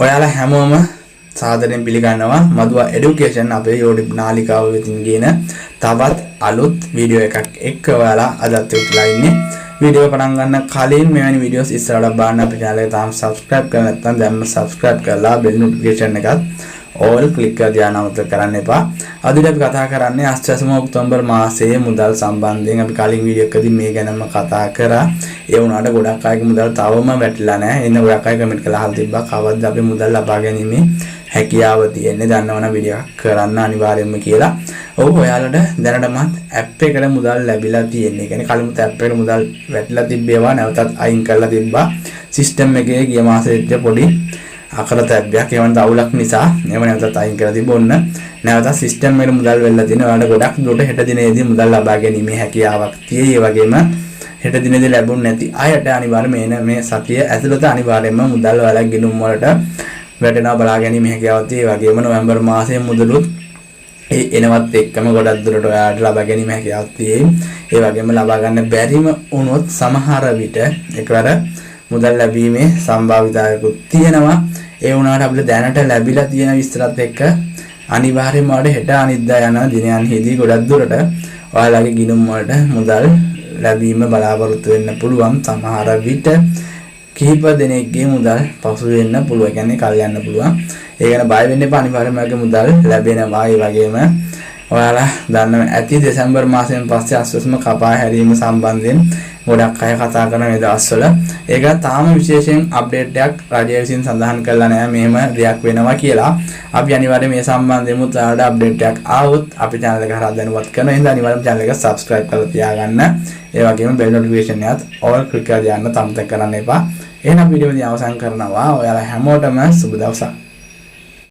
ඔයාලා හැමෝම සාදරයෙන් පිළිගන්නවා මදුවා এডুকেෂන් අපේ YouTube නාලිකාව වෙතින් ගෙන තවත් අලුත් වීඩියෝ එකක් එක්ක ඔයාලා අදත් එක්කලා ඉන්නේ. වීඩියෝ පටන් ගන්න කලින් මෙවැනි වීඩියෝස් ඉස්සරහට බලන්න අපේ channel එක තාම subscribe කරලා නැත්නම් දැන්ම subscribe කරලා bell notification එකත් all click කරලා අමතක කරන්න එපා. අද අපි කතා කරන්නේ අස්වැසම ඔක්තෝබර් මාසයේ මුදල් සම්බන්ධයෙන් අපි කලින් වීඩියෝ එකකදී මේ ගැනම කතා කරා. ඒ වුණාට ගොඩක් අයගේ මුදල් තවම වැටිලා නැහැ. එන්න ගොඩක් අය කමෙන්ට් කරලා අහලා තිබ්බා කවද්ද අපි මුදල් ලබා ගැනීමේ හැකියාව තියෙන්නේ දන්නවනම් වීඩියෝ කරන්න අනිවාර්යයෙන්ම කියලා. ඔව් ඔයාලට දැනටමත් ඇප් එකට මුදල් ලැබිලා තියෙන්නේ. කියන්නේ කලිමුත් ඇප් එකට මුදල් වැටිලා තිබ්බේවා නැවතත් අයින් කරලා තිබ්බා. සිස්ටම් එකේ ගිය මාසෙත් පොඩි අකරතැබ්බයක් එවන දවුලක් නිසා එව නැවතත් අයින් කරලා තිබොන්න. නැවතත් සිස්ටම් එකට මුදල් වෙලා තියෙනවා. ඔයාලට ගොඩක් දුරට හෙට දිනේදී මුදල් ලබා ගැනීමේ හැකියාවක් තියෙයි. ඒ වගේම හෙට දිනේදී ලැබුණ නැති අයට අනිවාර්යයෙන්ම මේ සතිය ඇතුළත අනිවාර්යයෙන්ම මුදල් වල ගිණුම් වලට වැටෙනවා බලා ගැනීම හැකියාවක් තියෙයි. ඒ වගේම නොවැම්බර් මාසයේ මුදලුත් එනවත් එක්කම ගොඩක් දුරට ඔයාලට ලබා ගැනීම හැකියාවක් තියෙයි. ඒ වගේම ලබා ගන්න බැරිම වුණොත් සමහර විට එකවර මුදල් ලැබීමේ සම්භාවිතාවයකුත් තියෙනවා. ඒ වුණාට අපිට දැනට ලැබිලා තියෙන විස්තරات එක්ක අනිවාර්යයෙන්ම වඩ හෙට අනිද්දා යන දිනයන්හිදී ගොඩක් දුරට ඔයාලගේ ගිණුම් වලට මුදල් ලැබීම බලාපොරොත්තු වෙන්න පුළුවන්. සමහර විට කිහිප දෙනෙක්ගේ මුදල් පසු වෙන්න පුළුවන්. ඒ කියන්නේ කල් යන්න පුළුවන්. ඒ ගැන බය වෙන්න එපා. අනිවාර්යයෙන්ම මුදල් ලැබෙනවා. ඒ වගේම ඔයාලා දන්නවා ඇති දෙසැම්බර් මාසයෙන් පස්සේ අස්වැසම කපා හැරීම සම්බන්ධයෙන් ගොඩක් අය කතා කරන මේ දවස්වල ඒක තාම විශේෂයෙන් අප්ඩේට් එකක් රාජ්‍ය විසින් සඳහන් කරලා නැහැ මෙහෙම දෙයක් වෙනවා කියලා. අපි අනිවාර්යයෙන් මේ සම්බන්ධයෙන් මුත් ඔයාලට අප්ඩේට් එකක් ආවොත් අපි channel එක හරහා දැනුවත් කරනවා. එහෙනම් අනිවාර්යයෙන් channel එක subscribe කරලා තියාගන්න. ඒ වගේම bell notification එකත් all click කරලා දාන්න අමතක කරන්න එපා. එහෙනම් වීඩියෝ එක අවසන් කරනවා. ඔයාලා හැමෝටම සුබ දවසක්.